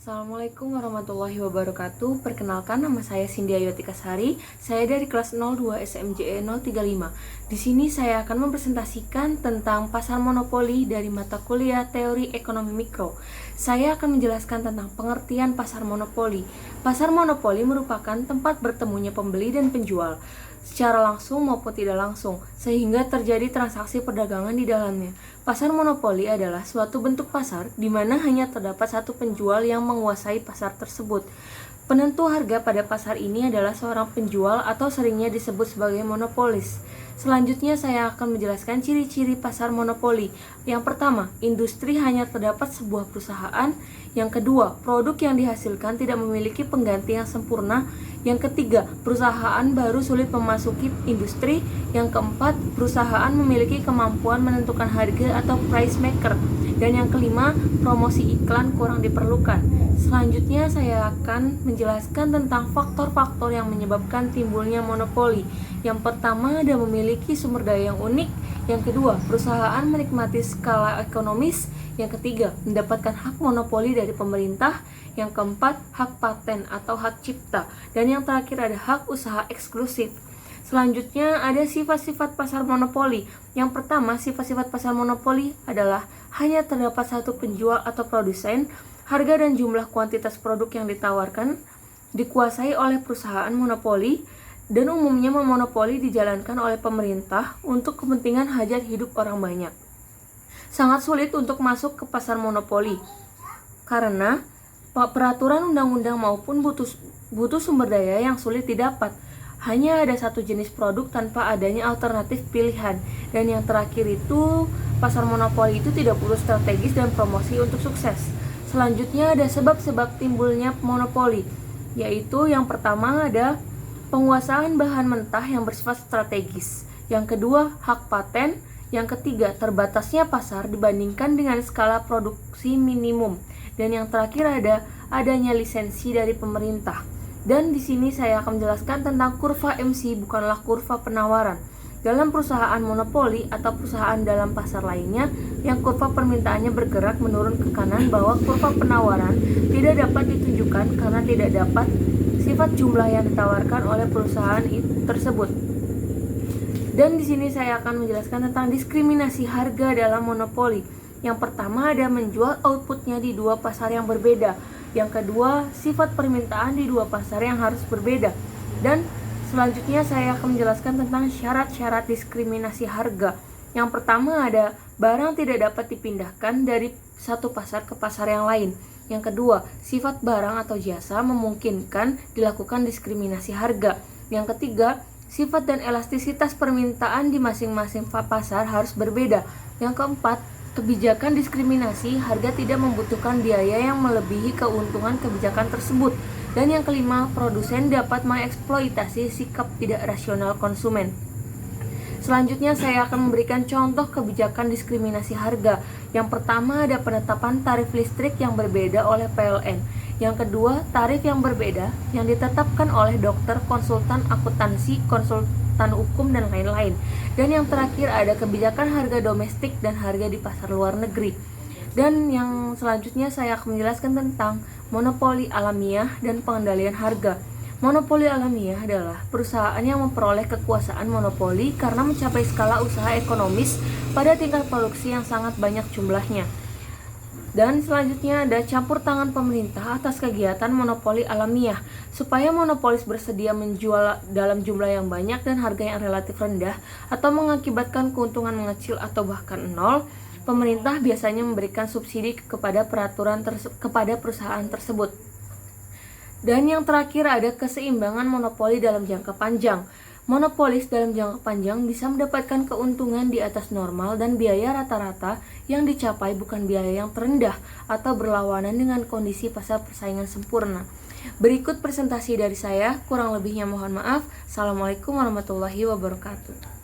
Assalamualaikum warahmatullahi wabarakatuh. Perkenalkan, nama saya Cindy Ayotika Sari. Saya dari kelas 02 SMJE 035. Di sini saya akan mempresentasikan tentang pasar monopoli dari mata kuliah Teori Ekonomi Mikro. Saya akan menjelaskan tentang pengertian pasar monopoli. Pasar monopoli merupakan tempat bertemunya pembeli dan penjual secara langsung maupun tidak langsung, sehingga terjadi transaksi perdagangan di dalamnya. Pasar monopoli adalah suatu bentuk pasar di mana hanya terdapat satu penjual yang menguasai pasar tersebut. Penentu harga pada pasar ini adalah seorang penjual atau seringnya disebut sebagai monopolis. Selanjutnya saya akan menjelaskan ciri-ciri pasar monopoli. Yang pertama, industri hanya terdapat sebuah perusahaan. Yang kedua, produk yang dihasilkan tidak memiliki pengganti yang sempurna. Yang ketiga, perusahaan baru sulit memasuki industri. Yang keempat, perusahaan memiliki kemampuan menentukan harga atau price maker. Dan yang kelima, promosi iklan kurang diperlukan. Selanjutnya saya akan menjelaskan tentang faktor-faktor yang menyebabkan timbulnya monopoli. Yang pertama, ada memiliki sumber daya yang unik. Yang kedua, perusahaan menikmati skala ekonomis. Yang ketiga, mendapatkan hak monopoli dari pemerintah. Yang keempat, hak paten atau hak cipta. Dan yang terakhir ada hak usaha eksklusif. Selanjutnya ada sifat-sifat pasar monopoli. Yang pertama, sifat-sifat pasar monopoli adalah hanya terdapat satu penjual atau produsen. Harga dan jumlah kuantitas produk yang ditawarkan dikuasai oleh perusahaan monopoli, dan umumnya monopoli dijalankan oleh pemerintah untuk kepentingan hajat hidup orang banyak. Sangat sulit untuk masuk ke pasar monopoli karena peraturan undang-undang maupun butuh sumber daya yang sulit didapat. Hanya ada satu jenis produk tanpa adanya alternatif pilihan. Dan yang terakhir itu, pasar monopoli itu tidak perlu strategis dan promosi untuk sukses. Selanjutnya ada sebab-sebab timbulnya monopoli, yaitu yang pertama ada penguasaan bahan mentah yang bersifat strategis. Yang kedua, hak paten. Yang ketiga, terbatasnya pasar dibandingkan dengan skala produksi minimum. Dan yang terakhir ada adanya lisensi dari pemerintah. Dan di sini saya akan menjelaskan tentang kurva MC, bukanlah kurva penawaran. Dalam perusahaan monopoli atau perusahaan dalam pasar lainnya, yang kurva permintaannya bergerak menurun ke kanan, bahwa kurva penawaran tidak dapat ditunjukkan karena tidak dapat sifat jumlah yang ditawarkan oleh perusahaan tersebut. Dan di sini saya akan menjelaskan tentang diskriminasi harga dalam monopoli. Yang pertama ada menjual outputnya di dua pasar yang berbeda. Yang kedua, sifat permintaan di dua pasar yang harus berbeda. Dan selanjutnya saya akan menjelaskan tentang syarat-syarat diskriminasi harga. Yang pertama ada barang tidak dapat dipindahkan dari satu pasar ke pasar yang lain. Yang kedua, sifat barang atau jasa memungkinkan dilakukan diskriminasi harga. Yang ketiga, sifat dan elastisitas permintaan di masing-masing pasar harus berbeda. Yang keempat, kebijakan diskriminasi harga tidak membutuhkan biaya yang melebihi keuntungan kebijakan tersebut. Dan yang kelima, produsen dapat mengeksploitasi sikap tidak rasional konsumen. Selanjutnya saya akan memberikan contoh kebijakan diskriminasi harga. Yang pertama ada penetapan tarif listrik yang berbeda oleh PLN. Yang kedua, tarif yang berbeda yang ditetapkan oleh dokter, konsultan akuntansi, konsultan hukum, dan lain-lain. Dan yang terakhir ada kebijakan harga domestik dan harga di pasar luar negeri. Dan yang selanjutnya saya akan menjelaskan tentang monopoli alamiah dan pengendalian harga. Monopoli alamiah adalah perusahaan yang memperoleh kekuasaan monopoli karena mencapai skala usaha ekonomis pada tingkat produksi yang sangat banyak jumlahnya. Dan selanjutnya ada campur tangan pemerintah atas kegiatan monopoli alamiah. Supaya monopolis bersedia menjual dalam jumlah yang banyak dan harga yang relatif rendah atau mengakibatkan keuntungan mengecil atau bahkan nol, pemerintah biasanya memberikan subsidi kepada perusahaan tersebut. Dan yang terakhir ada keseimbangan monopoli dalam jangka panjang. Monopolis dalam jangka panjang bisa mendapatkan keuntungan di atas normal dan biaya rata-rata yang dicapai bukan biaya yang terendah atau berlawanan dengan kondisi pasar persaingan sempurna. Berikut presentasi dari saya, kurang lebihnya mohon maaf. Assalamualaikum warahmatullahi wabarakatuh.